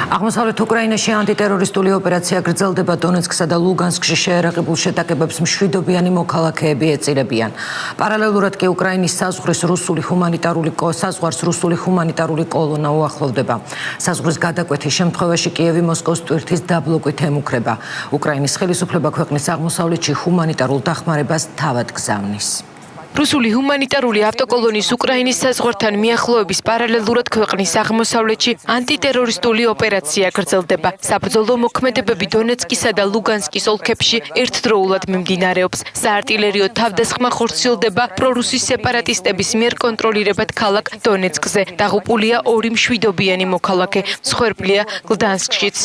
აღმოსავლეთ უკრაინაში ანტიტერორისტული ოპერაცია გრძელდება. დონეცკსა და ლუგანსკში შეერაღებულ შეტაკებებს მშვიდობიანი მოქალაქეები ეწირებიან. პარალელურად კი უკრაინის საზღვარს რუსული ჰუმანიტარული კოლონა უახლოვდება. საზღვრის გადაკვეთის შემთხვევაში კიევი მოსკოვის ტვირთის დაბლოკვით ემუქრება. უკრაინის ხელისუფლება ქვეყნის აღმოსავლეთში ჰუმანიტარულ დახმარებას თავად გზავნის. რუსული ჰუმანიტარული ავტოკოლონის უკრაინის საზღვართან მიახლოების პარალელურად ქვეყნის აღმოსავლეთში ანტიტერორისტული ოპერაცია გრძელდება. საბრძოლო მოქმედებები დონეცკისა და ლუგანსკის ოლქებში ერთდროულად მიმდინარეობს. საარტილერიო თავდასხმა ხორციელდება პრორუსის სეპარატისტების მიერ კონტროლირებად ქალაქ დონეცკზე. დაღუპულია 2 მშვიდობიანი მოქალაქე, მსხვერპლია გლდანსკშიც.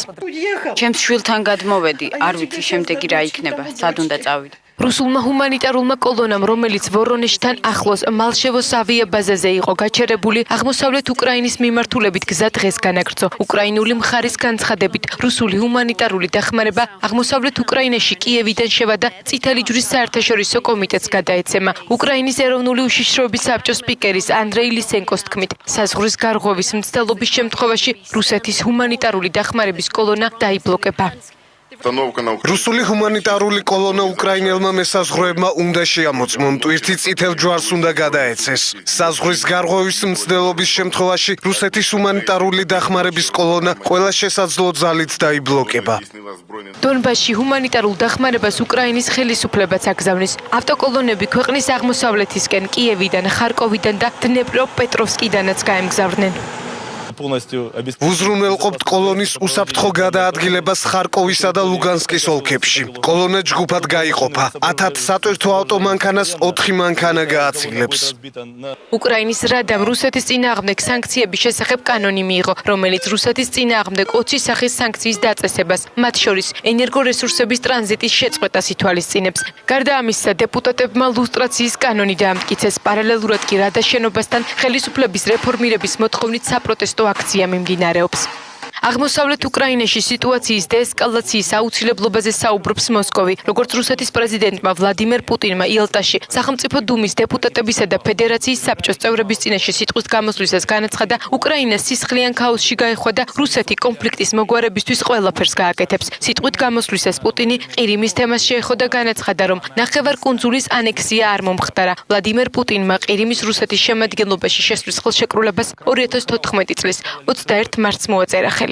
ჩემს შვილთან გადმოვედი, არ ვიცი შემდეგი რა იქნება, სად უნდა წავიდე. რუსულმა ჰუმანიტარულმა კოლონამ, რომელიც ვორონეჟთან ახლოს მალშევოს ავიაბაზაზე იყო გაჩერებული, აღმოსავლეთ უკრაინის მიმართულებით გზა დღეს განაგრძო. უკრაინული მხარის განცხადებით, რუსული ჰუმანიტარული დახმარება აღმოსავლეთ უკრაინაში კიევიდან შევადა წითელი ჯვრის საერთაშორისო კომიტეტს გადაეცემა. უკრაინის ეროვნული უშიშროების საბჭოს სპიკერის ანდრეი ლისენკოს თქმით, საზღვრის გარღვევის მცდელობის შემთხვევაში რუსეთის ჰუმანიტარული დახმარების კოლონა დაიბლოკება. რუსული ჰუმანიტარული კოლონა უკრაინელმა მესაზღვრეებმა უნდა შეამოწმონ, ტვირთი წითელ ჯვარს უნდა გადაეცეს. საზღვრის გარღვევის მცდელობის შემთხვევაში რუსეთის ჰუმანიტარული დახმარების კოლონა ყველა შესაძლო ძალით დაიბლოკება. დონბასში ჰუმანიტარულ დახმარებას უკრაინის ხელისუფლებაც აგზავნის. ავტოკოლონები ქვეყნის აღმოსავლეთისკენ, კიევიდან, ხარკოვიდან და დნეპროპეტროვსკიდანაც გაემგზავრნენ. უზრუნველყოფთ კოლონის უსაფრთხო გადაადგილებას ხარკოვისა და ლუგანსკის ოლქებში. კოლონა ჯგუფად გაიყოფა. 1000 სატვირთო ავტომანქანას 4 მანქანა გააცილებს. უკრაინის რადამ რუსეთის წინააღმდეგ სანქციების შესახებ კანონი მიიღო, რომელიც რუსეთის წინააღმდეგ 20 სახის სანქციის დაწესებას, მათ შორის ენერგორესურსების ტრანზიტის შეწყვეტას ითვალისწინებს. გარდა ამისა, დეპუტატებმა ლუსტრაციის კანონი დაამტკიცეს. პარალელურად კი რადა შენობასთან ხელისუფლების რეფორმირების მოთხოვნით საპროტესტო აქცია მიმდინარეობს. აღმოსავლეთ უკრაინაში სიტუაციის დეესკალაციის აუცილებლობაზე საუბრობს მოსკოვი. როგორც რუსეთის პრეზიდენტმა ვლადიმერ პუტინმა იალტაში სახელმწიფო დუმის დეპუტატებისა და ფედერაციის საბჭოს წევრების წინაშე სიტყვის გამოსვლისას განაცხადა, უკრაინა სისხლიან ქაოსში გაეხვა და რუსეთი კონფლიქტის მოგვარებისთვის ყველაფერს გააკეთებს. სიტყვით გამოსვლისას პუტინი ყირიმის თემას შეეხო და განაცხადა, რომ ნახევარკუნძულის ანექსია არ მომხდარა. ვლადიმერ პუტინმა ყირიმის რუსეთის შემადგენლობაში შესვლის ხელშეკრულებას 2014 წლის 21 მარტს მოაწერა ხელი.